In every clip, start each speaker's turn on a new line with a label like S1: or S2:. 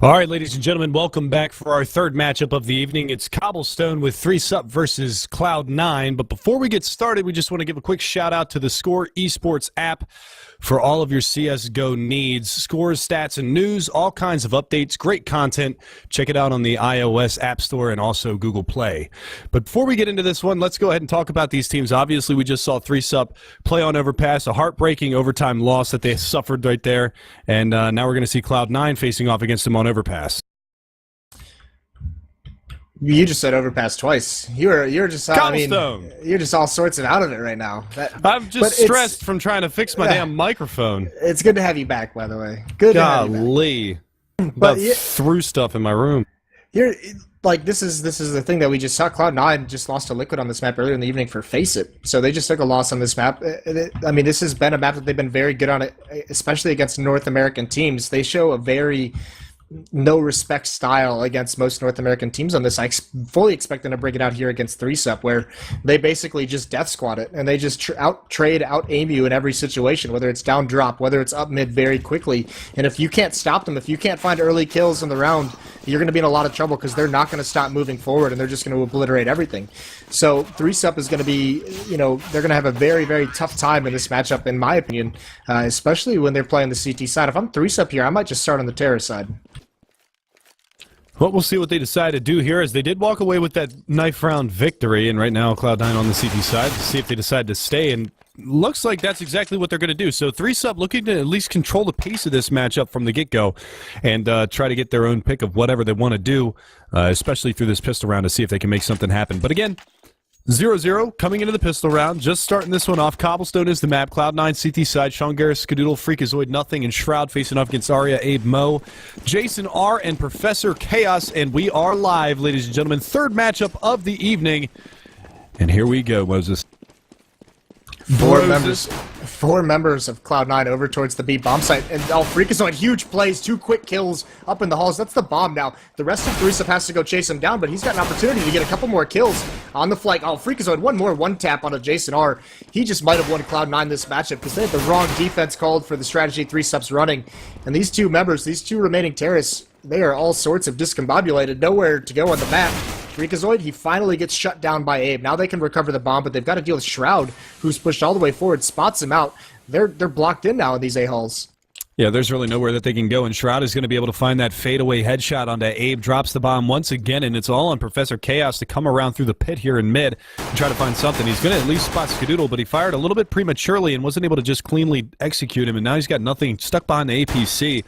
S1: All right, ladies and gentlemen, welcome back for our third matchup of the evening. It's Cobblestone with 3Sup versus Cloud9. But before we get started, we just want to give a quick shout out to the Score Esports app for all of your CSGO needs. Scores, stats, and news, all kinds of updates, great content. Check it out on the iOS App Store and also Google Play. But before we get into this one, let's go ahead and talk about these teams. Obviously, we just saw 3Sup play on Overpass, a heartbreaking overtime loss that they suffered right there. And now we're going to see Cloud9 facing off against them on Overpass.
S2: You just said Overpass twice. You're just
S1: Cobblestone.
S2: you're just all sorts of out of it right now.
S1: I'm just stressed from trying to fix my damn microphone.
S2: It's good to have you back, by the way. Good to have you back.
S1: Golly. But threw stuff in my room.
S2: You're like this is the thing that we just saw. Cloud9 just lost to Liquid on this map earlier in the evening for Face It. So they just took a loss on this map. I mean, this has been a map that they've been very good on, it, especially against North American teams. They show a very no respect style against most North American teams on this. I fully expect them to bring it out here against 3Sup, where they basically just death squad it and they just out aim you in every situation, whether it's down drop, whether it's up mid very quickly. And if you can't stop them, if you can't find early kills in the round, you're going to be in a lot of trouble because they're not going to stop moving forward and they're just going to obliterate everything. So 3Sup is going to be, they're going to have a very, very tough time in this matchup, in my opinion, especially when they're playing the CT side. If I'm 3Sup here, I might just start on the terror side.
S1: Well, we'll see what they decide to do here, as they did walk away with that knife round victory, and right now Cloud9 on the CT side to see if they decide to stay, and looks like that's exactly what they're going to do. So 3Sup looking to at least control the pace of this matchup from the get-go and try to get their own pick of whatever they want to do, especially through this pistol round, to see if they can make something happen. But again, 0-0 coming into the pistol round, just starting this one off. Cobblestone is the map. Cloud9 CT side. Sean Garris, Skadoodle, Freakazoid, Nothing, and Shroud facing off against Aria, Abe, Mo, Jason R, and Professor Chaos. And we are live, ladies and gentlemen. Third matchup of the evening. And here we go, Moses.
S2: Four members of Cloud9 over towards the B bomb site, and Freakazoid, huge plays, 2 quick kills up in the halls. That's the bomb now. The rest of 3Sup has to go chase him down, but he's got an opportunity to get a couple more kills on the flank. Freakazoid, one tap on a Jason R. He just might have won Cloud9 this matchup because they had the wrong defense called for the strategy 3Sup's running. And these two members, these two remaining terrorists, they are all sorts of discombobulated, nowhere to go on the map. Freakazoid, he finally gets shut down by Abe. Now they can recover the bomb, but they've got to deal with Shroud, who's pushed all the way forward, spots him out. They're blocked in now in these A-halls.
S1: Yeah, there's really nowhere that they can go, and Shroud is going to be able to find that fadeaway headshot onto Abe, drops the bomb once again, and it's all on Professor Chaos to come around through the pit here in mid and try to find something. He's going to at least spot Skadoodle, but he fired a little bit prematurely and wasn't able to just cleanly execute him, and now he's got nothing, stuck behind the APC.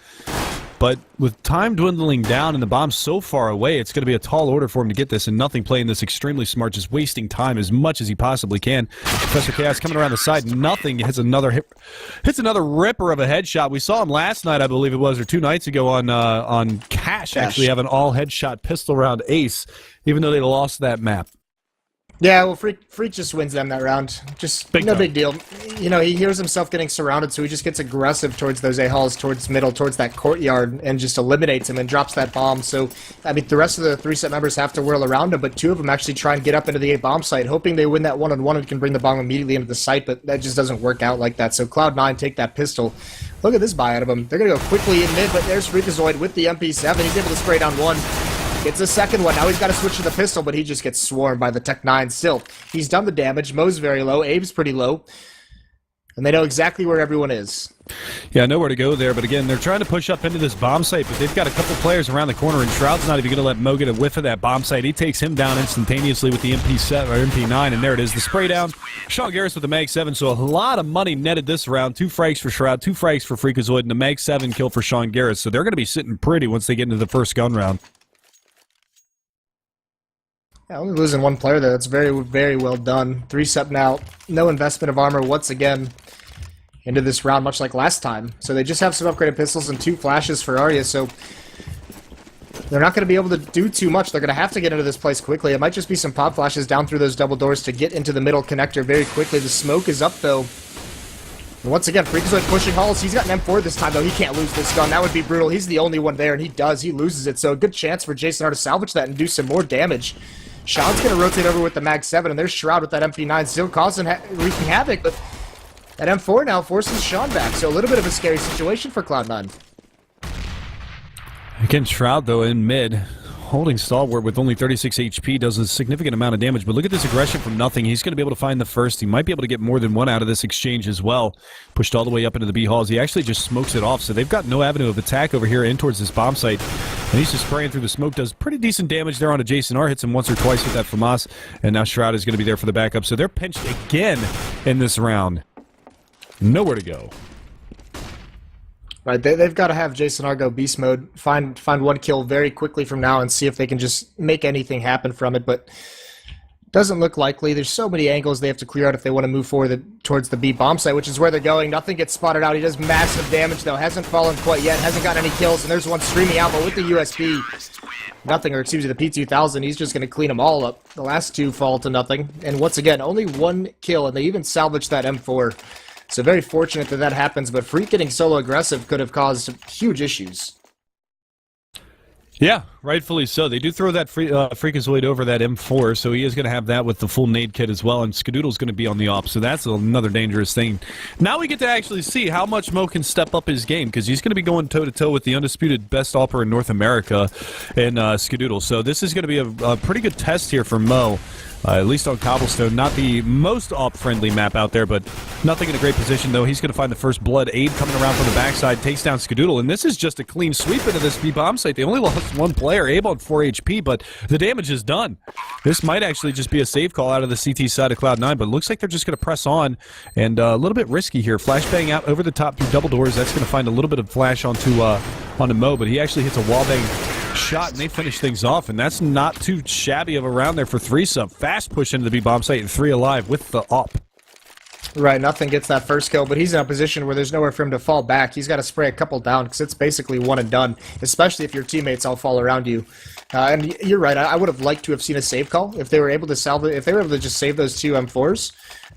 S1: But with time dwindling down and the bomb so far away, it's going to be a tall order for him to get this, and Nothing playing this extremely smart, just wasting time as much as he possibly can. Professor Chaos coming around the side. Nothing hits another ripper of a headshot. We saw him last night, I believe it was, or 2 nights ago on Cash actually have an all headshot pistol round ace, even though they lost that map.
S2: Yeah, well, Freak just wins them that round. Just big deal. He hears himself getting surrounded, so he just gets aggressive towards those A-halls, towards middle, towards that courtyard, and just eliminates him and drops that bomb. So, I mean, the rest of the 3Sup members have to whirl around him, but 2 of them actually try and get up into the A-bomb site, hoping they win that one-on-one and can bring the bomb immediately into the site, but that just doesn't work out like that. So Cloud9 take that pistol. Look at this buy out of him. They're going to go quickly in mid, but there's Freakazoid with the MP7. He's able to spray down 1. Gets a second one. Now he's got to switch to the pistol, but he just gets swarmed by the Tech 9 still. He's done the damage. Mo's very low. Abe's pretty low. And they know exactly where everyone is.
S1: Yeah, nowhere to go there. But again, they're trying to push up into this bomb site, but they've got a couple players around the corner, and Shroud's not even going to let Mo get a whiff of that bomb site. He takes him down instantaneously with the MP7 or MP9, and there it is, the spray down. Sean Garris with the Mag 7, so a lot of money netted this round. 2 frags for Shroud, 2 frags for Freakazoid, and a Mag 7 kill for Sean Garris. So they're going to be sitting pretty once they get into the first gun round.
S2: Yeah, only losing 1 player there. That's very, very well done. 3Sup now, no investment of armor once again into this round, much like last time. So they just have some upgraded pistols and 2 flashes for Arya, so they're not going to be able to do too much. They're going to have to get into this place quickly. It might just be some pop flashes down through those double doors to get into the middle connector very quickly. The smoke is up, though. And once again, Freakazoid pushing halls. He's got an M4 this time, though. He can't lose this gun. That would be brutal. He's the only one there, and he does. He loses it, so a good chance for Jason R to salvage that and do some more damage. Sean's going to rotate over with the Mag 7, and there's Shroud with that MP9 still causing wreaking havoc, but that M4 now forces Sean back, so a little bit of a scary situation for Cloud9.
S1: Again, Shroud, though, in mid. Holding stalwart with only 36 HP does a significant amount of damage, but look at this aggression from nothing. He's going to be able to find the first. He might be able to get more than one out of this exchange as well. Pushed all the way up into the B halls. He actually just smokes it off, so they've got no avenue of attack over here in towards this bomb site. And he's just spraying through the smoke. Does pretty decent damage there on a Jason R. Hits him once or twice with that FAMAS, and now Shroud is going to be there for the backup. So they're pinched again in this round. Nowhere to go.
S2: Right, they've got to have Jason R go beast mode, find one kill very quickly from now and see if they can just make anything happen from it, but doesn't look likely. There's so many angles they have to clear out if they want to move forward towards the B bomb site, which is where they're going. Nothing gets spotted out. He does massive damage, though. Hasn't fallen quite yet. Hasn't got any kills, and there's one streaming out, but with the USB, nothing, or excuse me, the P2000, he's just going to clean them all up. The last two fall to nothing, and once again, only one kill, and they even salvaged that M4. So very fortunate that that happens, but Freak getting solo aggressive could have caused huge issues.
S1: Yeah, rightfully so. They do throw that Freakazoid over that M4, so he is going to have that with the full nade kit as well, and Skadoodle's going to be on the op, so that's another dangerous thing. Now we get to actually see how much Mo can step up his game, because he's going to be going toe-to-toe with the undisputed best opper in North America in Skadoodle. So this is going to be a pretty good test here for Mo. At least on Cobblestone. Not the most op-friendly map out there, but nothing in a great position, though. He's going to find the first blood. Abe coming around from the backside, takes down Skadoodle, and this is just a clean sweep into this B-bomb site. They only lost one player, Abe on 4 HP, but the damage is done. This might actually just be a save call out of the CT side of Cloud9, but it looks like they're just going to press on, and a little bit risky here. Flashbang out over the top through double doors. That's going to find a little bit of flash onto Mo, but he actually hits a wallbang shot, and they finish things off, and that's not too shabby of a round there for 3-sub. Fast push into the B-bomb site and 3 alive with the op.
S2: Right, nothing gets that first kill, but he's in a position where there's nowhere for him to fall back. He's got to spray a couple down, because it's basically one and done, especially if your teammates all fall around you. And you're right, I would have liked to have seen a save call. If they were able to salvage, if they were able to just save those 2 M4s,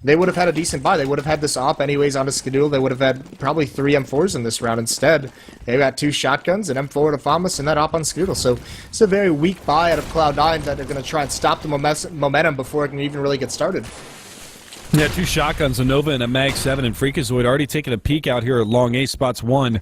S2: they would have had a decent buy. They would have had this op anyways onto Skadoodle. They would have had probably 3 M4s in this round. Instead, they got 2 shotguns, an M4 to FAMAS, and that op on Skadoodle. So it's a very weak buy out of Cloud9 that they're going to try and stop the momentum before it can even really get started.
S1: Yeah, 2 shotguns, a Nova and a Mag 7, and Freakazoid already taking a peek out here at long A spots 1.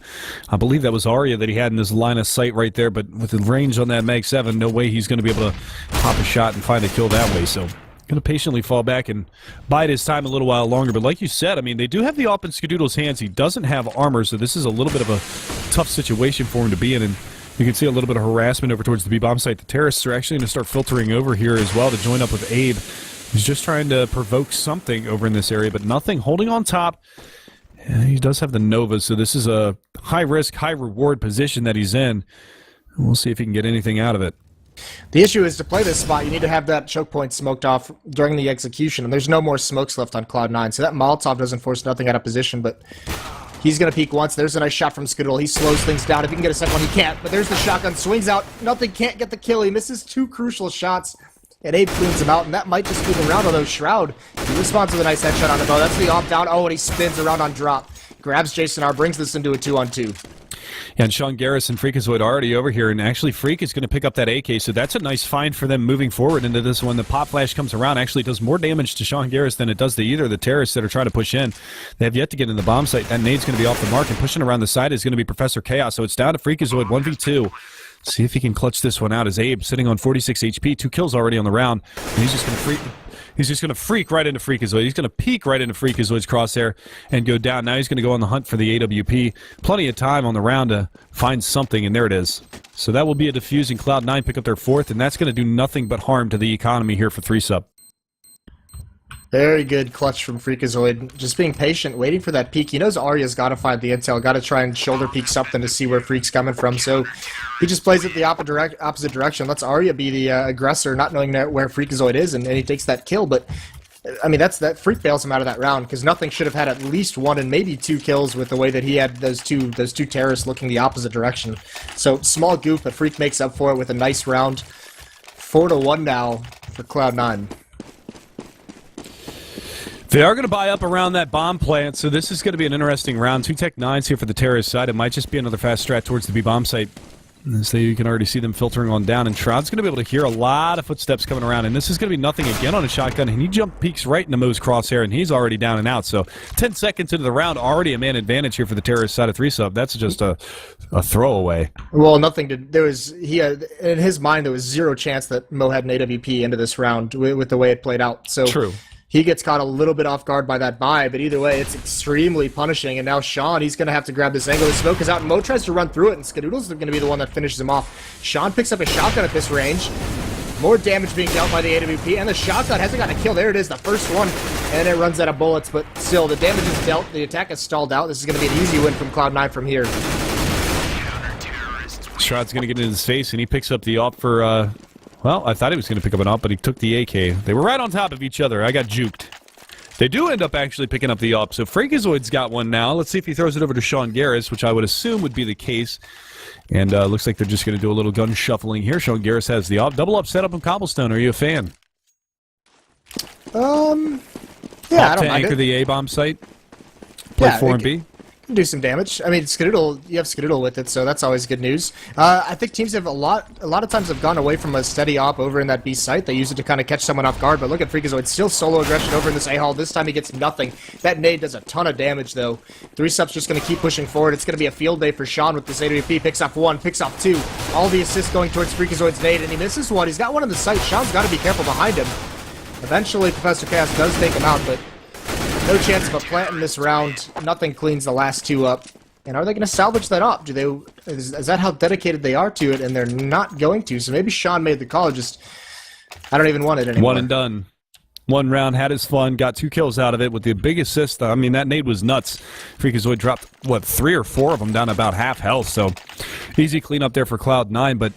S1: I believe that was Arya that he had in his line of sight right there, but with the range on that Mag 7, no way he's going to be able to pop a shot and find a kill that way, so going to patiently fall back and bide his time a little while longer. But like you said, I mean, they do have the op in Skadoodle's hands. He doesn't have armor, so this is a little bit of a tough situation for him to be in, and you can see a little bit of harassment over towards the B-bomb site. The terrorists are actually going to start filtering over here as well to join up with Abe. He's just trying to provoke something over in this area, but nothing. Holding on top. And he does have the Nova, so this is a high-risk, high-reward position that he's in. We'll see if he can get anything out of it.
S2: The issue is to play this spot, you need to have that choke point smoked off during the execution, and there's no more smokes left on Cloud9, so that Molotov doesn't force nothing out of position, but he's going to peek once. There's a nice shot from Skadoodle. He slows things down. If he can get a second one, he can't, but there's the shotgun. Swings out. Nothing, can't get the kill. He misses 2 crucial shots, and Abe cleans him out, and that might just be the round, although Shroud, he responds with a nice headshot on the bow. That's the off down. Oh, and he spins around on drop. Grabs Jason R, brings this into a 2-on-2.
S1: Yeah, and Sean Garris and Freakazoid already over here, and actually Freak is going to pick up that AK, so that's a nice find for them moving forward into this one. The pop flash comes around, actually does more damage to Sean Garris than it does to either of the terrorists that are trying to push in. They have yet to get in the bomb site. That nade's going to be off the mark, and pushing around the side is going to be Professor Chaos, so it's down to Freakazoid 1v2. See if he can clutch this one out as Abe sitting on 46 HP, 2 kills already on the round, and he's just going to freak right into Freakazoid. He's going to peek right into Freakazoid's crosshair and go down. Now he's going to go on the hunt for the AWP. Plenty of time on the round to find something, and there it is. So that will be a defusing. Cloud9 pick up their 4th, and that's going to do nothing but harm to the economy here for 3-sub.
S2: Very good clutch from Freakazoid. Just being patient, waiting for that peek. He knows Arya's got to find the intel, got to try and shoulder peek something to see where Freak's coming from. So he just plays it the opposite direction. Lets Arya be the aggressor, not knowing where Freakazoid is, and he takes that kill. But I mean, that Freak bails him out of that round because nothing should have had at least 1 and maybe 2 kills with the way that he had those two terrorists looking the opposite direction. So small goof, but Freak makes up for it with a nice round. 4-1 now for Cloud9.
S1: They are going to buy up around that bomb plant, so this is going to be an interesting round. 2 Tech 9s here for the terrorist side. It might just be another fast strat towards the B-bomb site. So you can already see them filtering on down, and Shroud's going to be able to hear a lot of footsteps coming around, and this is going to be nothing again on a shotgun, and he jump peeks right into Mo's crosshair, and he's already down and out. So 10 seconds into the round, already a man advantage here for the terrorist side of 3-sub. That's just a throwaway.
S2: Well, nothing to. He had in his mind there was zero chance that Mo had an AWP into this round with the way it played out. So
S1: True.
S2: He gets caught a little bit off guard by that buy, but either way, it's extremely punishing. And now Sean, he's going to have to grab this angle. The smoke is out, and Mo tries to run through it, and Skadoodle's going to be the one that finishes him off. Sean picks up a shotgun at this range. More damage being dealt by the AWP, and the shotgun hasn't got a kill. There it is, the first one, and it runs out of bullets, but still, the damage is dealt. The attack is stalled out. This is going to be an easy win from Cloud9 from here.
S1: Shroud's going to get in his face, and he picks up the op for, well, I thought he was going to pick up an op, but he took the AK. They were right on top of each other. I got juked. They do end up actually picking up the op, so Freakazoid's got one now. Let's see if he throws it over to Sean Garris, which I would assume would be the case. And looks like they're just going to do a little gun shuffling here. Sean Garris has the op. Double up setup on Cobblestone. Are you a fan?
S2: Yeah, I don't
S1: to
S2: mind
S1: anchor
S2: it.
S1: the A-bomb site. Play
S2: Yeah,
S1: 4 and B.
S2: Do some damage. I mean, Skadoodle, you have Skadoodle with it, so that's always good news. I think teams have a lot of times have gone away from a steady op over in that B site. They use it to kind of catch someone off guard, but look at Freakazoid, still solo aggression over in this A-hall. This time he gets nothing. That nade does a ton of damage, though. 3-sub's just going to keep pushing forward. It's going to be a field day for Sean with this AWP. Picks up 1, picks up 2. All the assists going towards Freakazoid's nade, and he misses 1. He's got one in the sight. Sean's got to be careful behind him. Eventually, Professor Chaos does take him out, but no chance of a plant in this round. Nothing cleans the last 2 up. And are they going to salvage that up? Is that how dedicated they are to it? And they're not going to. So maybe Sean made the call. Just, I don't even want it anymore.
S1: One and done. One round, had his fun, got 2 kills out of it with the big assist. I mean, that nade was nuts. Freakazoid dropped, what, 3 or 4 of them down to about half health. So easy clean up there for Cloud9. But,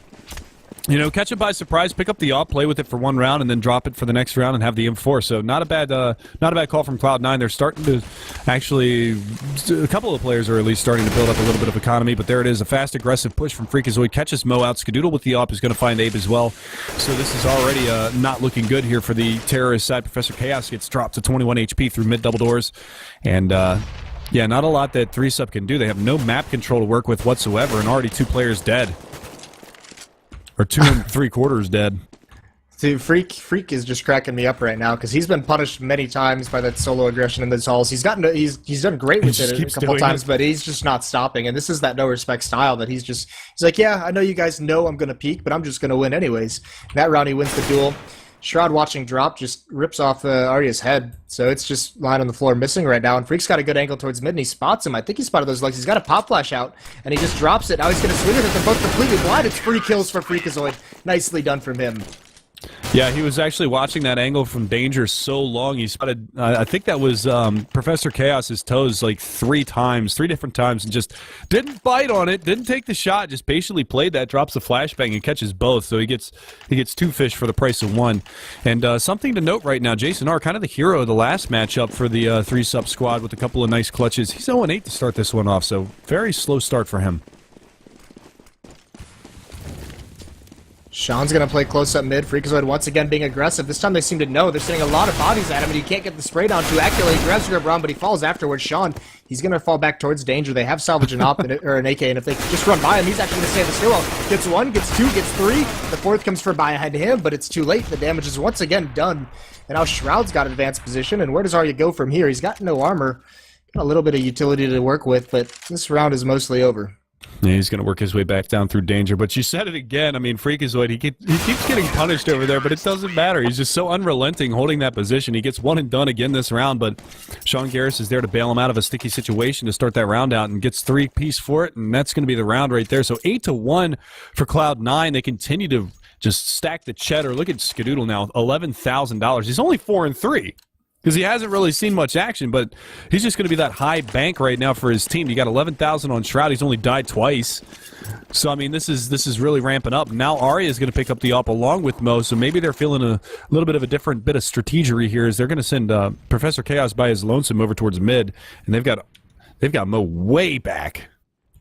S1: you know, catch it by surprise, pick up the op, play with it for 1 round, and then drop it for the next round and have the M4. So not a bad call from Cloud9. They're starting to actually, a couple of players are at least starting to build up a little bit of economy. But there it is, a fast, aggressive push from Freakazoid. Catches Mo out. Skadoodle with the op is going to find Abe as well. So this is already not looking good here for the terrorist side. Professor Chaos gets dropped to 21 HP through mid double doors. And, yeah, not a lot that 3-sub can do. They have no map control to work with whatsoever, and already 2 players dead. Or 2 3/4 dead.
S2: Dude, Freak is just cracking me up right now because he's been punished many times by that solo aggression in these halls. He's done great with it a couple times, but he's just not stopping. And this is that no respect style that he's like, yeah, I know you guys know I'm gonna peek, but I'm just gonna win anyways. That round he wins the duel. Shroud watching drop just rips off Arya's head, so it's just lying on the floor missing right now. And Freak's got a good angle towards mid, and he spots him. I think he spotted those legs. He's got a pop flash out, and he just drops it. Now he's going to swing it at them both completely blind. It's 3 kills for Freakazoid. Nicely done from him.
S1: Yeah, he was actually watching that angle from danger so long. He spotted, I think that was Professor Chaos's toes like 3 different times, and just didn't bite on it, didn't take the shot, just patiently played that, drops the flashbang, and catches both. So he gets 2 fish for the price of 1. And something to note right now, Jason R, kind of the hero of the last matchup for the 3-sub squad with a couple of nice clutches. He's 0-8 to start this one off, so very slow start for him.
S2: Sean's going to play close up mid. Freakazoid once again being aggressive. This time they seem to know. They're sending a lot of bodies at him, and he can't get the spray down too accurately. He grabs grab run, but he falls afterwards. Sean, he's going to fall back towards danger. They have salvage an op or an AK, and if they just run by him, he's actually going to save the stairwell. Gets 1, gets 2, gets 3. The 4th comes from behind him, but it's too late. The damage is once again done. And now Shroud's got advanced position, and where does Arya go from here? He's got no armor. Got a little bit of utility to work with, but this round is mostly over.
S1: Yeah, he's going to work his way back down through danger. But you said it again. I mean, Freakazoid, he keeps getting punished over there, but it doesn't matter. He's just so unrelenting holding that position. He gets 1 and done again this round, but Sean Garris is there to bail him out of a sticky situation to start that round out and gets 3-piece for it, and that's going to be the round right there. So 8-1 for Cloud9. They continue to just stack the cheddar. Look at Skadoodle now, $11,000. He's only 4-3. Because he hasn't really seen much action, but he's just going to be that high bank right now for his team. You got 11,000 on Shroud. He's only died twice. So, I mean, this is really ramping up. Now Arya is going to pick up the op along with Mo, so maybe they're feeling a little bit of a different bit of strategery here as they're going to send Professor Chaos by his lonesome over towards mid, and they've got Mo way back.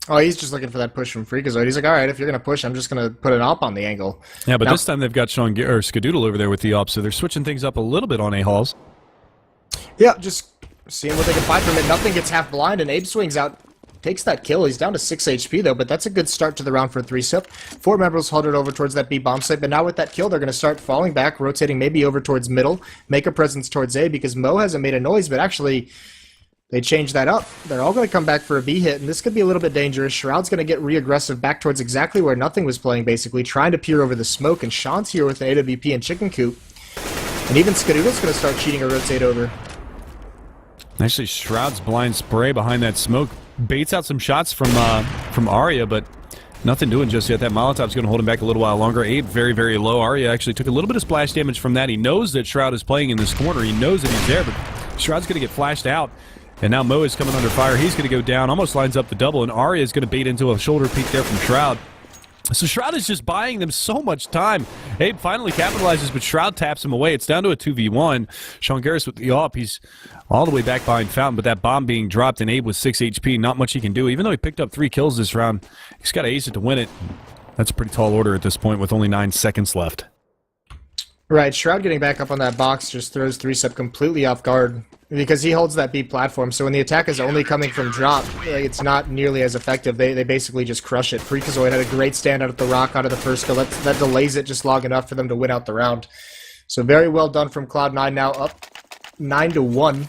S2: Oh, he's just looking for that push from Freakazoid. He's like, all right, if you're going to push, I'm just going to put an op on the angle.
S1: Yeah, but this time they've got Skadoodle over there with the op, so they're switching things up a little bit on A-halls.
S2: Yeah, just seeing what they can find from it. Nothing gets half blind, and Abe swings out. takes that kill. He's down to 6 HP, though, but that's a good start to the round for 3-SIP. 4 members halted over towards that B bomb site, but now with that kill, they're going to start falling back, rotating maybe over towards middle, make a presence towards A, because Mo hasn't made a noise, but actually, they changed that up. They're all going to come back for a B hit, and this could be a little bit dangerous. Shroud's going to get re-aggressive back towards exactly where Nothing was playing, basically, trying to peer over the smoke, and Sean's here with an AWP and Chicken Coop. And even Skadoodle's going to start cheating a rotate over.
S1: Actually, Shroud's blind spray behind that smoke baits out some shots from Arya, but nothing doing just yet. That Molotov's going to hold him back a little while longer. Abe very, very low. Arya actually took a little bit of splash damage from that. He knows that Shroud is playing in this corner. He knows that he's there, but Shroud's going to get flashed out. And now Mo is coming under fire. He's going to go down, almost lines up the double, and Arya is going to bait into a shoulder peek there from Shroud. So Shroud is just buying them so much time. Abe finally capitalizes, but Shroud taps him away. It's down to a 2v1. Sean Garris with the AWP. He's all the way back behind Fountain, but that bomb being dropped, and Abe with 6 HP, not much he can do. Even though he picked up 3 kills this round, he's got to ace it to win it. That's a pretty tall order at this point with only 9 seconds left.
S2: Right, Shroud getting back up on that box just throws 3-SIP completely off guard because he holds that B platform. So when the attack is only coming from drop, it's not nearly as effective. They basically just crush it. Freakazoid had a great stand out at the rock out of the first kill. That delays it just long enough for them to win out the round. So very well done from Cloud9, now up 9-1.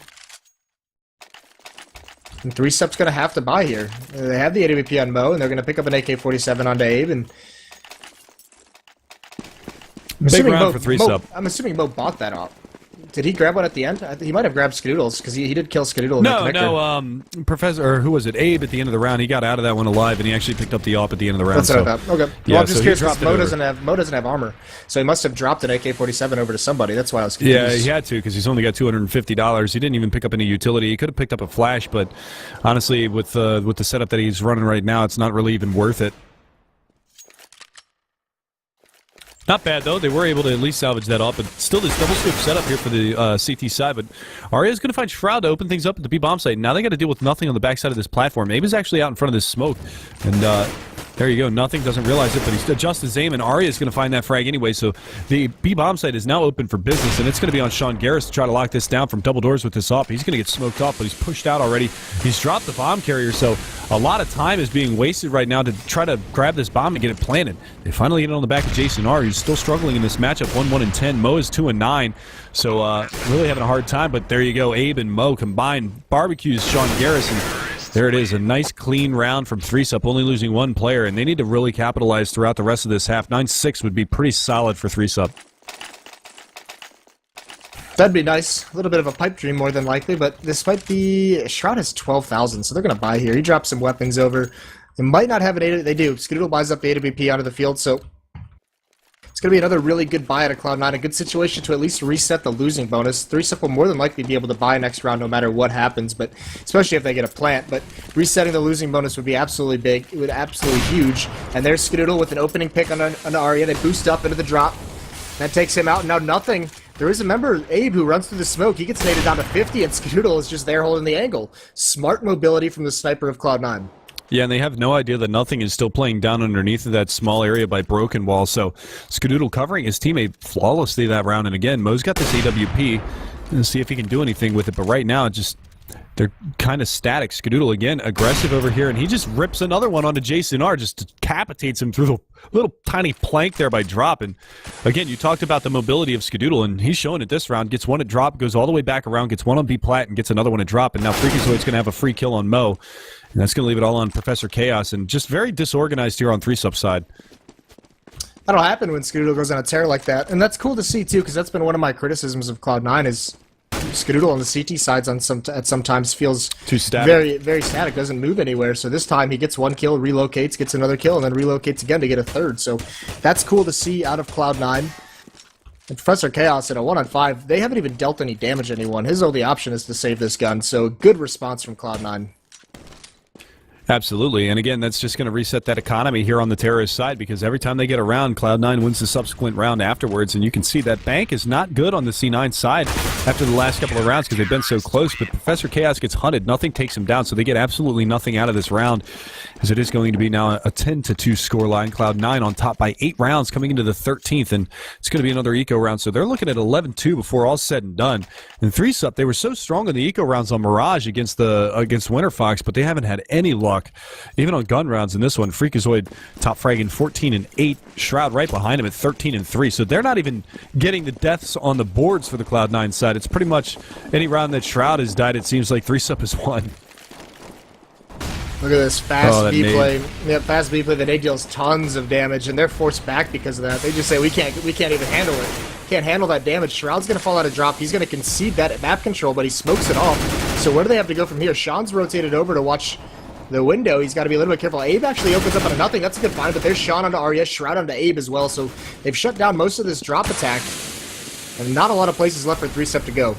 S2: And 3-SIP's going to have to buy here. They have the AWP on Mo, and they're going to pick up an AK-47 onto Abe, and
S1: big round for 3-SIP.
S2: I'm assuming Mo bought that off. Did he grab one at the end? He might have grabbed Skadoodles, because he did kill Skadoodle.
S1: No, Professor, or who was it? Abe at the end of the round. He got out of that one alive, and he actually picked up the AWP at the end of the round.
S2: That's what I thought. Okay.
S1: Yeah,
S2: well, I'm just curious because
S1: Mo
S2: doesn't have armor, so he must have dropped an AK-47 over to somebody. That's why I was confused.
S1: Yeah, he had to because he's only got $250. He didn't even pick up any utility. He could have picked up a flash, but honestly, with the setup that he's running right now, it's not really even worth it. Not bad, though. They were able to at least salvage that up. But still, this double scoop setup here for the CT side. But Arya's going to find Shroud to open things up at the B-bomb site. Now they got to deal with Nothing on the backside of this platform. Abe is actually out in front of this smoke. And there you go. Nothing doesn't realize it, but he's adjusted his aim, and Arya's going to find that frag anyway. So the B-bomb site is now open for business, and it's going to be on Sean Garris to try to lock this down from double doors with this up. He's going to get smoked off, but he's pushed out already. He's dropped the bomb carrier, so a lot of time is being wasted right now to try to grab this bomb and get it planted. They finally get it on the back of Jason R, who's still struggling in this matchup, 1-1-10. Mo is 2-9, so really having a hard time, but there you go. Abe and Mo combined barbecues Sean Garris, and there it is, a nice clean round from 3-SIP, only losing 1 player, and they need to really capitalize throughout the rest of this half. 9-6 would be pretty solid for 3-SIP.
S2: That'd be nice. A little bit of a pipe dream more than likely, but this might be... Shroud has 12,000, so they're going to buy here. He drops some weapons over. They might not have an AWP. They do. Skadoodle buys up the AWP out of the field, so it's going to be another really good buy out of Cloud9. A good situation to at least reset the losing bonus. 3-SIP will more than likely be able to buy next round no matter what happens, but especially if they get a plant. But resetting the losing bonus would be absolutely big. It would be absolutely huge. And there's Skadoodle with an opening pick on Arya. They boost up into the drop. That takes him out. Now Nothing. There is a member, Abe, who runs through the smoke. He gets naded down to 50, and Skadoodle is just there holding the angle. Smart mobility from the sniper of Cloud9.
S1: Yeah, and they have no idea that Nothing is still playing down underneath of that small area by Broken Wall, so Skadoodle covering his teammate flawlessly that round, and again, Mo's got this AWP, and see if he can do anything with it, but right now, they're kind of static. Skadoodle, again, aggressive over here, and he just rips another one onto Jason R, just decapitates him through the little tiny plank there by drop, and again, you talked about the mobility of Skadoodle, and he's showing it this round. Gets one at drop, goes all the way back around, gets one on B-plat, and gets another one at drop, and now Freakazoid's going to have a free kill on Mo, and that's going to leave it all on Professor Chaos, and just very disorganized here on 3-SIP's side.
S2: That'll happen when Skadoodle goes on a tear like that, and that's cool to see, too, because that's been one of my criticisms of Cloud9 is Skadoodle on the CT sides at sometimes feels
S1: too static.
S2: Very, very static, doesn't move anywhere. So this time he gets 1 kill, relocates, gets another kill, and then relocates again to get a 3rd. So that's cool to see out of Cloud9. And Professor Chaos in a 1-on-5, they haven't even dealt any damage to anyone. His only option is to save this gun. So good response from Cloud9.
S1: Absolutely, and again, that's just going to reset that economy here on the terrorist side because every time they get around, Cloud9 wins the subsequent round afterwards, and you can see that bank is not good on the C9 side after the last couple of rounds because they've been so close, but Professor Chaos gets hunted. Nothing takes him down, so they get absolutely nothing out of this round as it is going to be now a 10-2 scoreline. Cloud9 on top by 8 rounds coming into the 13th, and it's going to be another eco round, so they're looking at 11-2 before all's said and done. And 3-SIP, they were so strong in the eco rounds on Mirage against Winter Fox, but they haven't had any luck talk. Even on gun rounds in this one, Freakazoid top fragging 14-8, Shroud right behind him at 13-3. So they're not even getting the deaths on the boards for the Cloud9 side. It's pretty much any round that Shroud has died, it seems like 3sup has won.
S2: Look at this fast B
S1: nade.
S2: play. Yeah, fast B play. The nade deals tons of damage, and they're forced back because of that. They just say we can't even handle it. Can't handle that damage. Shroud's gonna fall out of drop. He's gonna concede that map control, but he smokes it off. So where do they have to go from here? Sean's rotated over to watch the window. He's got to be a little bit careful. Abe actually opens up on nothing. That's a good find, but there's Sean onto Arya, Shroud onto Abe as well. So they've shut down most of this drop attack, and not a lot of places left for 3sup to go.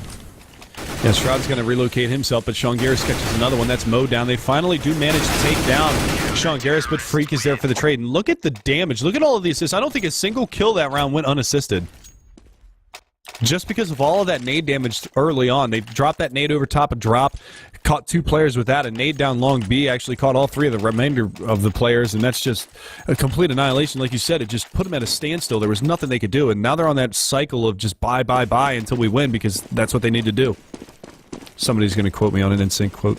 S1: Yeah, Shroud's going to relocate himself, but Sean Garris catches another one. That's mowed down. They finally do manage to take down Sean Garris, but Freak is there for the trade. And look at the damage. Look at all of the assists. I don't think a single kill that round went unassisted. Just because of all of that nade damage early on. They dropped that nade over top of drop, caught 2 players with that. A nade down long B actually caught all 3 of the remainder of the players, and that's just a complete annihilation. Like you said, it just put them at a standstill. There was nothing they could do, and now they're on that cycle of just buy until we win, because that's what they need to do. Somebody's going to quote me on an NSYNC quote.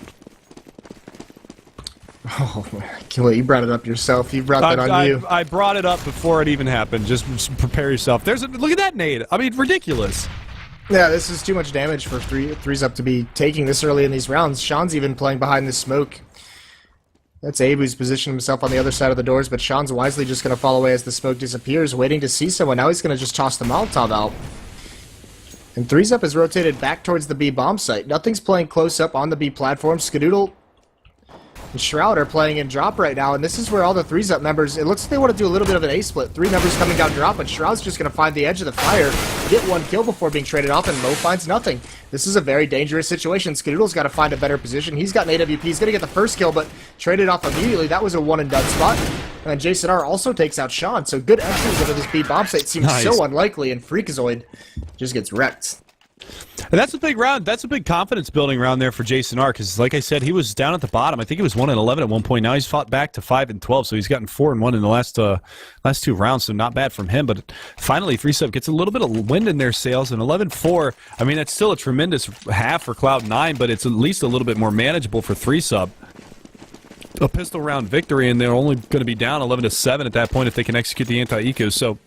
S2: Oh, man. You brought it up yourself. You brought that on you.
S1: I brought it up before it even happened. Just prepare yourself. Look at that nade. I mean, ridiculous.
S2: Yeah, this is too much damage for 3sup to be taking this early in these rounds. Sean's even playing behind the smoke. That's Abe who's positioned himself on the other side of the doors, but Sean's wisely just going to fall away as the smoke disappears, waiting to see someone. Now he's going to just toss the Molotov out. And 3sup is rotated back towards the B bomb site. Nothing's playing close up on the B platform. Skadoodle and Shroud are playing in drop right now, and this is where all the 3sup members, it looks like they want to do a little bit of an A-split. 3 members coming down drop, and Shroud's just going to find the edge of the fire, get 1 kill before being traded off, and Mo finds nothing. This is a very dangerous situation. Skadoodle's got to find a better position. He's got an AWP. He's going to get the first kill, but traded off immediately. That was a one-and-done spot. And then Jason R also takes out Sean, so good entries into this B bomb site seems so unlikely, and Freakazoid just gets wrecked.
S1: And that's a big round. That's a big confidence building round there for Jason R. Because, like I said, he was down at the bottom. I think he was 1-11 at one point. Now he's fought back to 5-12, so he's gotten 4-1 in the last 2 rounds. So not bad from him. But finally, 3sup gets a little bit of wind in their sails. And 11-4. I mean, that's still a tremendous half for Cloud9, but it's at least a little bit more manageable for 3sup. A pistol round victory, and they're only going to be down 11-7 at that point if they can execute the anti-eco. So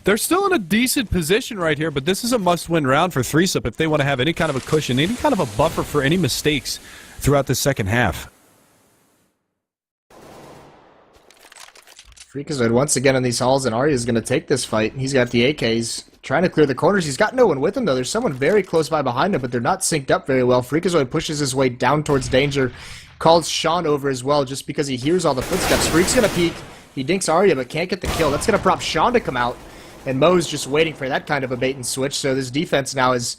S1: they're still in a decent position right here, but this is a must-win round for 3sup if they want to have any kind of a cushion, any kind of a buffer for any mistakes throughout the second half.
S2: Freakazoid once again in these halls, and Arya's going to take this fight. He's got the AKs trying to clear the corners. He's got no one with him, though. There's someone very close by behind him, but they're not synced up very well. Freakazoid pushes his way down towards danger. Calls Sean over as well just because he hears all the footsteps. Freak's going to peek. He dinks Arya but can't get the kill. That's going to prompt Sean to come out. And Mo's just waiting for that kind of a bait and switch. So this defense now has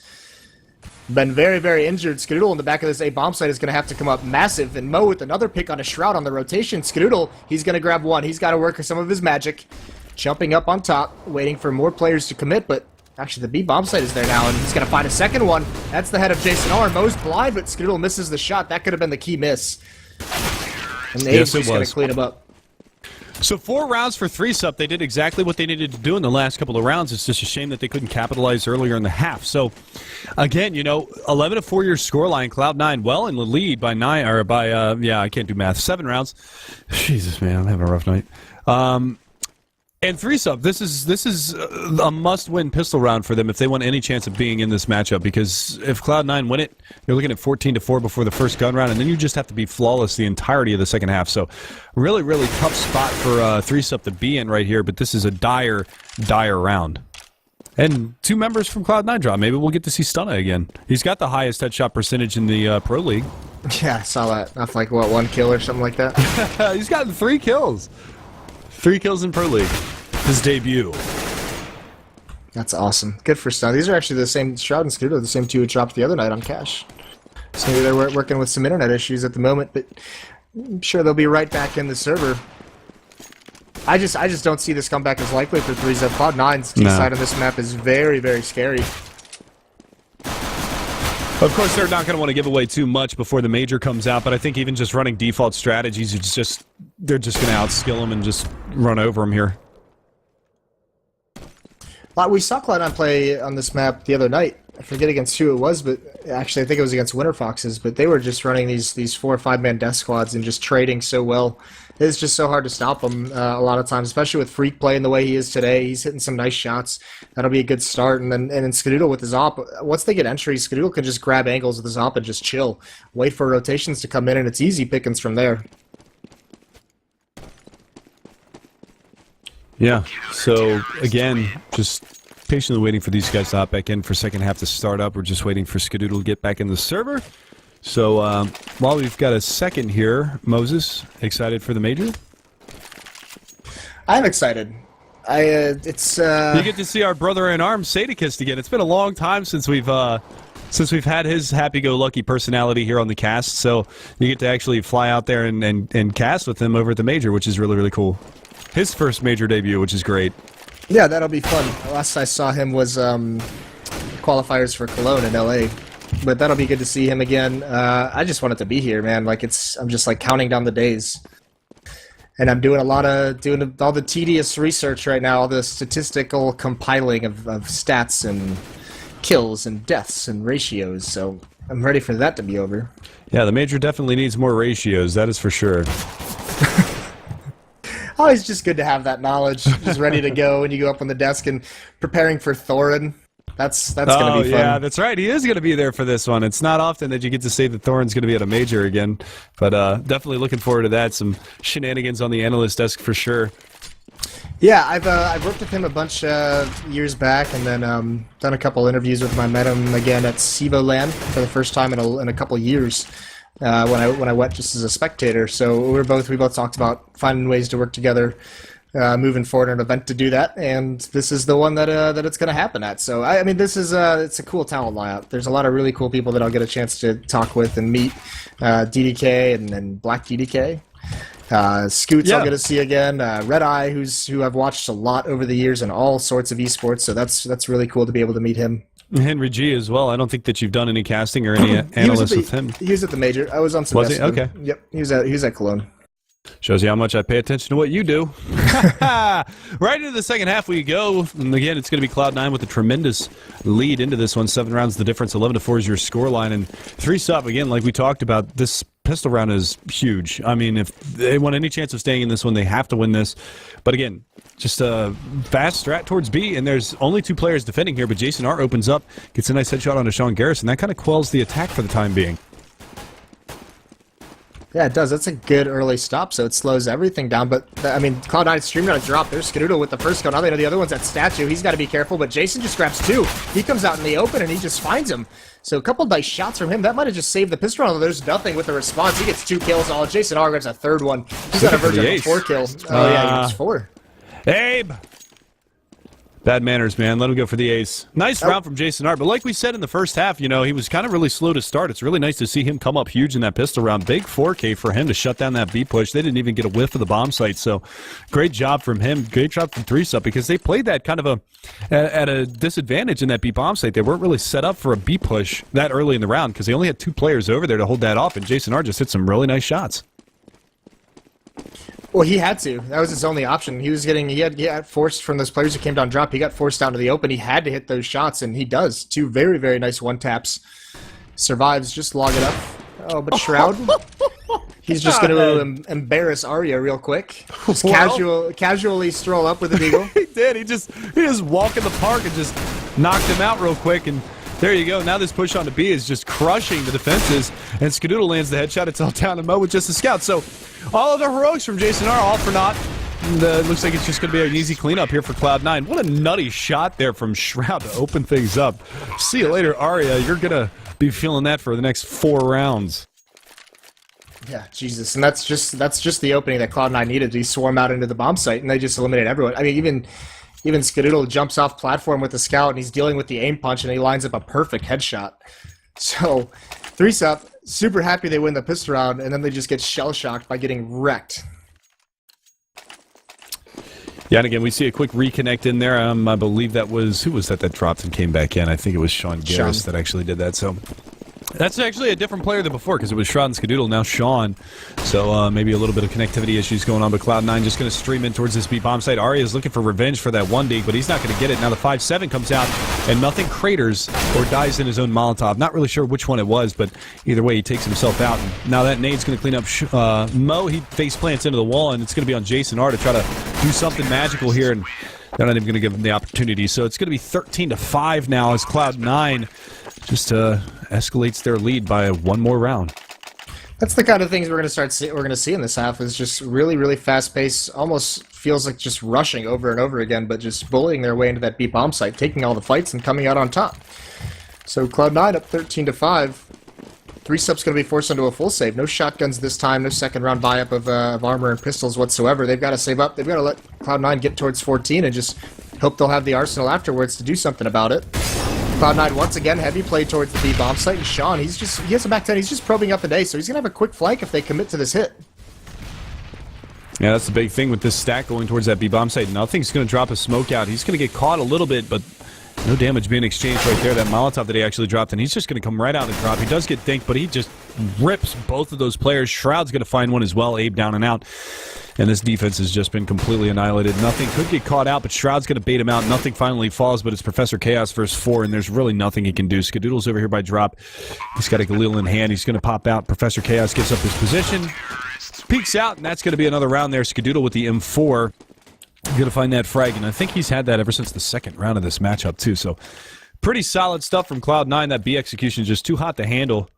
S2: been very, very injured. Skadoodle in the back of this A bomb site is going to have to come up massive. And Mo with another pick on a Shroud on the rotation. Skadoodle, he's going to grab one. He's got to work some of his magic. Jumping up on top, waiting for more players to commit, but actually, the B bomb site is there now, and he's going to find a second one. That's the head of Jason R. Mo's blind, but Skadoodle misses the shot. That could have been the key miss. And Abe's just going to clean him up.
S1: So 4 rounds for 3sup. They did exactly what they needed to do in the last couple of rounds. It's just a shame that they couldn't capitalize earlier in the half. So, again, 11-4 your scoreline. Cloud9 well in the lead by 9, or by, I can't do math. 7 rounds. Jesus, man, I'm having a rough night. And 3sup, this is a must-win pistol round for them if they want any chance of being in this matchup, because if Cloud9 win it, you're looking at 14-4 before the first gun round, and then you just have to be flawless the entirety of the second half. So really, really tough spot for 3sup to be in right here, but this is a dire, dire round. And 2 members from Cloud9 draw. Maybe we'll get to see Stunna again. He's got the highest headshot percentage in the Pro League.
S2: Yeah, I saw that. Off like, what, 1 kill or something like that?
S1: He's gotten 3 kills. 3 kills in Pro League. His debut.
S2: That's awesome. Good for Stunna. These are actually the same, Shroud and Skadoodle, the same 2 who dropped the other night on Cash. So maybe they're working with some internet issues at the moment, but I'm sure they'll be right back in the server. I just don't see this comeback as likely for 3sup. Cloud9's T side on this map is very, very scary.
S1: Of course, they're not going to want to give away too much before the major comes out, but I think even just running default strategies, they're just going to outskill them and just run over them here.
S2: We saw Cloud9 play on this map the other night, I forget against who it was, but actually I think it was against Winter Foxes, but they were just running these 4 or 5 man death squads and just trading so well. It's just so hard to stop him a lot of times, especially with Freak playing the way he is today. He's hitting some nice shots. That'll be a good start. And then Skadoodle with his op, once they get entries, Skadoodle can just grab angles with his op and just chill. Wait for rotations to come in, and it's easy pickings from there.
S1: Yeah, so again, just patiently waiting for these guys to hop back in for second half to start up. We're just waiting for Skadoodle to get back in the server. So while we've got a second here, Moses, excited for the major?
S2: I'm excited. You
S1: get to see our brother in arms, Sadakist, again. It's been a long time since we've had his happy-go-lucky personality here on the cast. So you get to actually fly out there and cast with him over at the major, which is really, really cool. His first major debut, which is great.
S2: Yeah, that'll be fun. The last I saw him was qualifiers for Cologne in LA. But that'll be good to see him again. I just wanted to be here, man. Like I'm just like counting down the days, and I'm doing all the tedious research right now, all the statistical compiling of stats and kills and deaths and ratios. So I'm ready for that to be over.
S1: Yeah, the major definitely needs more ratios. That is for sure.
S2: Always just good to have that knowledge, just ready to go when you go up on the desk and preparing for Thorin. That's going to be fun.
S1: Yeah, that's right. He is going to be there for this one. It's not often that you get to say that Thorin's going to be at a major again, but definitely looking forward to that. Some shenanigans on the analyst desk for sure.
S2: Yeah, I've worked with him a bunch years back, and then done a couple interviews with him. I met him again at Cbble Land for the first time in a couple years when I went just as a spectator. So we both talked about finding ways to work together. Moving forward an event to do that, and this is the one that it's going to happen at. So I mean, this is it's a cool talent lineup. There's a lot of really cool people that I'll get a chance to talk with and meet. DDK and then Black DDK, Scoots I'll get to see again. Red Eye, who I've watched a lot over the years in all sorts of esports. So that's really cool to be able to meet him.
S1: Henry G as well. I don't think that you've done any casting or any analysts with him.
S2: He was at the major. I was on some.
S1: Was he? Okay.
S2: Yep. He was at Cologne.
S1: Shows you how much I pay attention to what you do. Right into the second half we go. And again, it's going to be Cloud9 with a tremendous lead into this one. 7 rounds the difference. 11-4 is your scoreline. And 3-sub, again, like we talked about, this pistol round is huge. I mean, if they want any chance of staying in this one, they have to win this. But again, just a fast strat towards B. And there's only 2 players defending here. But Jason R opens up, gets a nice headshot onto Sean Garrison. That kind of quells the attack for the time being.
S2: Yeah, it does. That's a good early stop, so it slows everything down. But, I mean, Cloud9's stream got a drop. There's Skadoodle with the first kill. Now they know the other one's at Statue. He's got to be careful, but Jason just grabs 2. He comes out in the open, and he just finds him. So a couple nice shots from him. That might have just saved the pistol round. There's nothing with the response. He gets 2 kills. All Jason R grabs a 3rd one. He's got a verge of 4 kills. Oh, yeah, he gets 4.
S1: Abe! Bad manners, man. Let him go for the ace. Nice round from Jason R. But like we said in the first half, you know, he was kind of really slow to start. It's really nice to see him come up huge in that pistol round. Big 4K for him to shut down that B push. They didn't even get a whiff of the bomb site. So great job from him. Great job from 3-sub because they played that kind of at a disadvantage in that B bomb site. They weren't really set up for a B push that early in the round because they only had 2 players over there to hold that off. And Jason R just hit some really nice shots.
S2: Well, he had to. That was his only option. He got forced from those players who came down drop. He got forced down to the open. He had to hit those shots, and he does. 2 very, very nice one-taps. Survives. Just log it up. Oh, but Shroud? He's just going to embarrass Arya real quick. Just casually stroll up with a deagle.
S1: He did. He just walked in the park and just knocked him out real quick, and there you go. Now this push on to B is just crushing the defenses, and Skadoodle lands the headshot. It's all down to Mo with just a scout. So all of the heroics from Jason R, all for naught. And, looks like it's just going to be an easy cleanup here for Cloud9. What a nutty shot there from Shroud to open things up. See you later, Arya. You're going to be feeling that for the next 4 rounds.
S2: Yeah, Jesus. And that's just the opening that Cloud9 needed. He swarm out into the bomb site, and they just eliminate everyone. I mean, even Skadoodle jumps off platform with the scout, and he's dealing with the aim punch, and he lines up a perfect headshot. So, 3-sub, super happy they win the pistol round, and then they just get shell-shocked by getting wrecked.
S1: Yeah, and again, we see a quick reconnect in there. I believe that was... Who was that dropped and came back in? I think it was Sean Garris that actually did that. So, That's actually a different player than before because it was Shroud and Skadoodle, now Sean. So maybe a little bit of connectivity issues going on, but Cloud9 just going to stream in towards this B bomb site. Arya is looking for revenge for that one dig, but he's not going to get it. Now the 5-7 comes out, and nothing craters or dies in his own Molotov. Not really sure which one it was, but either way, he takes himself out. And now that nade's going to clean up Mo. He face plants into the wall, and it's going to be on Jason R to try to do something magical here, and they're not even going to give him the opportunity. So it's going to be 13-5 now as Cloud9 just escalates their lead by one more round.
S2: That's the kind of things we're going to see in this half, is just really, really fast pace. Almost feels like just rushing over and over again, but just bullying their way into that B bomb site, taking all the fights and coming out on top. So Cloud9 up 13-5. 3-Sup's going to be forced into a full save. No shotguns this time. No second round buy up of armor and pistols whatsoever. They've got to save up. They've got to let Cloud9 get towards 14 and just hope they'll have the arsenal afterwards to do something about it. Cloud9 once again heavy play towards the B bomb site, and Sean, he has a back 10. He's just probing up the day, so he's gonna have a quick flank if they commit to this hit.
S1: Yeah, that's the big thing with this stack going towards that B bomb site. Nothing's gonna drop a smoke out. He's gonna get caught a little bit, but no damage being exchanged right there. That Molotov that he actually dropped, and he's just gonna come right out and drop. He does get dinked, but he just rips both of those players. Shroud's gonna find one as well. Abe down and out. And this defense has just been completely annihilated. Nothing could get caught out, but Shroud's going to bait him out. Nothing finally falls, but it's Professor Chaos versus 4, and there's really nothing he can do. Skadoodle's over here by drop. He's got a Galil in hand. He's going to pop out. Professor Chaos gives up his position, peeks out, and that's going to be another round there. Skadoodle with the M4. Going to find that frag, and I think he's had that ever since the second round of this matchup, too. So pretty solid stuff from Cloud9. That B execution is just too hot to handle.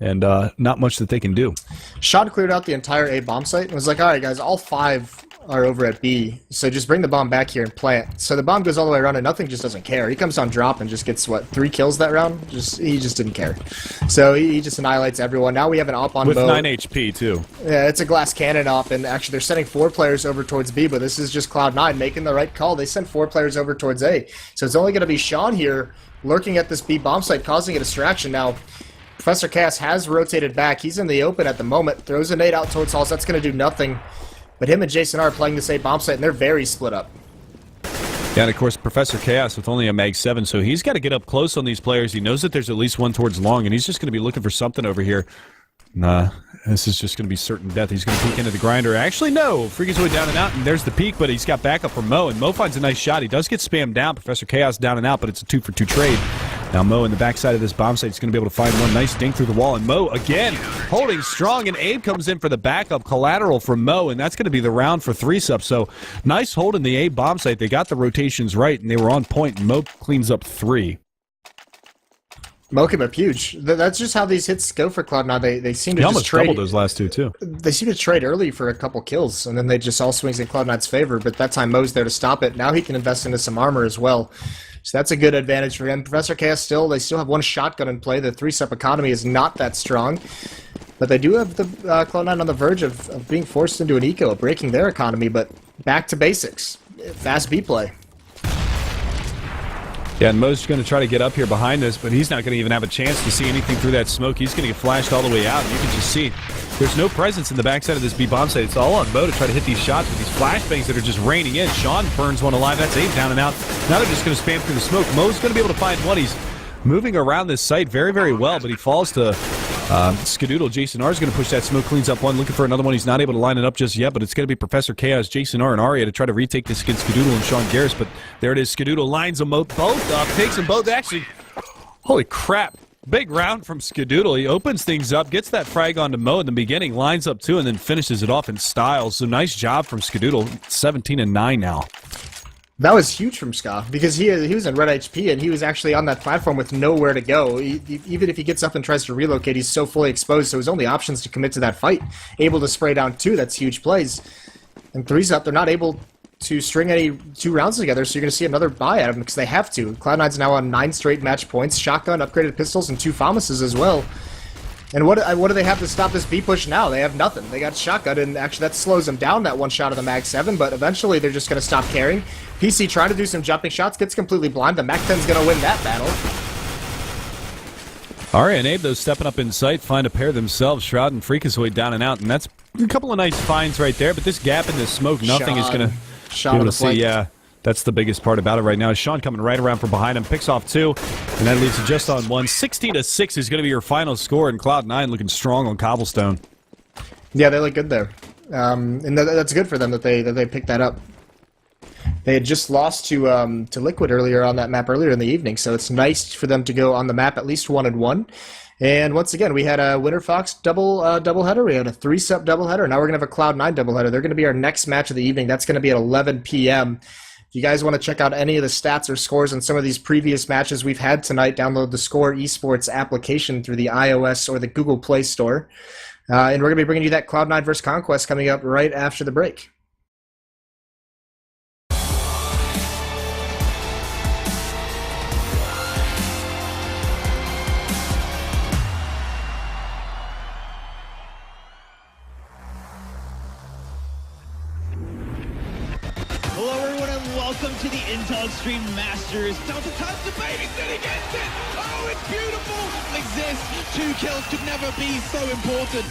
S1: And not much that they can do.
S2: Sean cleared out the entire A bomb site and was like, all right, guys, all 5 are over at B, so just bring the bomb back here and plant. So the bomb goes all the way around, and nothing just doesn't care. He comes on drop and just gets, what, 3 kills that round? He just didn't care. So he just annihilates everyone. Now we have an op on
S1: with
S2: Mo.
S1: 9 HP, too.
S2: Yeah, it's a glass cannon op, and actually they're sending 4 players over towards B, but this is just Cloud9 making the right call. They sent 4 players over towards A. So it's only going to be Sean here lurking at this B bomb site, causing a distraction. Now, Professor Cass has rotated back. He's in the open at the moment. Throws a nade out towards Halls. That's going to do nothing. But him and Jason are playing this A bomb site, and they're very split up.
S1: Yeah, and of course, Professor Chaos with only a Mag 7, so he's got to get up close on these players. He knows that there's at least one towards long, and he's just going to be looking for something over here. Nah, this is just going to be certain death. He's going to peek into the grinder. Actually, no. Freak his way down and out, and there's the peek, but he's got backup from Mo, and Mo finds a nice shot. He does get spammed down. Professor Chaos down and out, but it's a 2-for-2 trade. Now Mo in the backside of this bomb site is going to be able to find one nice dink through the wall, and Mo again holding strong, and Abe comes in for the backup collateral from Mo, and that's going to be the round for 3-Sup. So nice hold in the Abe bomb site. They got the rotations right, and they were on point, and Mo cleans up 3.
S2: Mo came up huge. That's just how these hits go for Cloud9. They seem to
S1: He
S2: just
S1: almost
S2: trade.
S1: doubled those last 2, too.
S2: They seem to trade early for a couple kills, and then they just all swings in Cloud9's favor, but that time Mo's there to stop it. Now he can invest into some armor as well. So that's a good advantage for him. Professor Chaos they still have one shotgun in play. The 3-Sup economy is not that strong. But they do have the Cloud9 on the verge of being forced into an eco, breaking their economy, but back to basics. Fast B play.
S1: Yeah, and Mo's going to try to get up here behind this, but he's not going to even have a chance to see anything through that smoke. He's going to get flashed all the way out, and you can just see there's no presence in the backside of this B bomb site. It's all on Mo to try to hit these shots with these flashbangs that are just raining in. Sean burns one alive. That's Abe down and out. Now they're just going to spam through the smoke. Mo's going to be able to find one. He's moving around this site very, very well, but he falls to Skadoodle. Jason R is going to push that smoke, cleans up one, looking for another one. He's not able to line it up just yet, but it's going to be Professor Chaos, Jason R, and Arya to try to retake this against Skadoodle and Sean Garris, but there it is. Skadoodle lines them both up, takes them both. Actually, holy crap. Big round from Skadoodle. He opens things up, gets that frag onto Mo in the beginning, lines up 2, and then finishes it off in style. So nice job from Skadoodle. 17-9 now.
S2: That was huge from Ska, because he was in red HP, and he was actually on that platform with nowhere to go. Even if he gets up and tries to relocate, he's so fully exposed, so his only options to commit to that fight. Able to spray down 2, that's huge plays. And 3-Sup, they're not able to string any 2 rounds together, so you're going to see another buy at him, because they have to. Cloud9's now on 9 straight match points, shotgun, upgraded pistols, and 2 FAMASes as well. And what do they have to stop this B push now? They have nothing. They got shotgun, and actually that slows them down, that one shot of the Mag 7, but eventually they're just going to stop caring. PC trying to do some jumping shots, gets completely blind. The Mag 10's going to win that battle.
S1: Arya and Abe, though, stepping up in sight, find a pair themselves. Shroud and Freak his way down and out, and that's a couple of nice finds right there, but this gap in this smoke, nothing is going to be able to see. Yeah, That's the biggest part about it right now. Sean coming right around from behind him, picks off 2, and that leaves it just on 1. 16-6 is going to be your final score, and Cloud9 looking strong on Cobblestone.
S2: Yeah, they look good there, and that's good for them that they picked that up. They had just lost to Liquid earlier on that map earlier in the evening, so it's nice for them to go on the map at least 1-1. And once again, we had a Winter Fox doubleheader. We had a 3-sub doubleheader. Now we're going to have a Cloud9 doubleheader. They're going to be our next match of the evening. That's going to be at 11 p.m. If you guys want to check out any of the stats or scores on some of these previous matches we've had tonight, download the Score Esports application through the iOS or the Google Play Store. And we're going to be bringing you that Cloud9 vs. Conquest coming up right after the break.
S3: Hello everyone and welcome to the Intel Extreme Masters. Delta Time's debating that he gets it. Oh, it's beautiful. Exists. 2 kills could never be so important.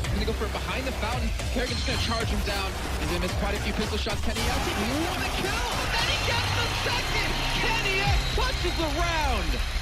S3: He's gonna go for it behind the fountain. Kerrigan's just gonna charge him down. He's gonna miss quite a few pistol shots. Kenny out. He won the kill. And then he gets the second. Kenny touches the round.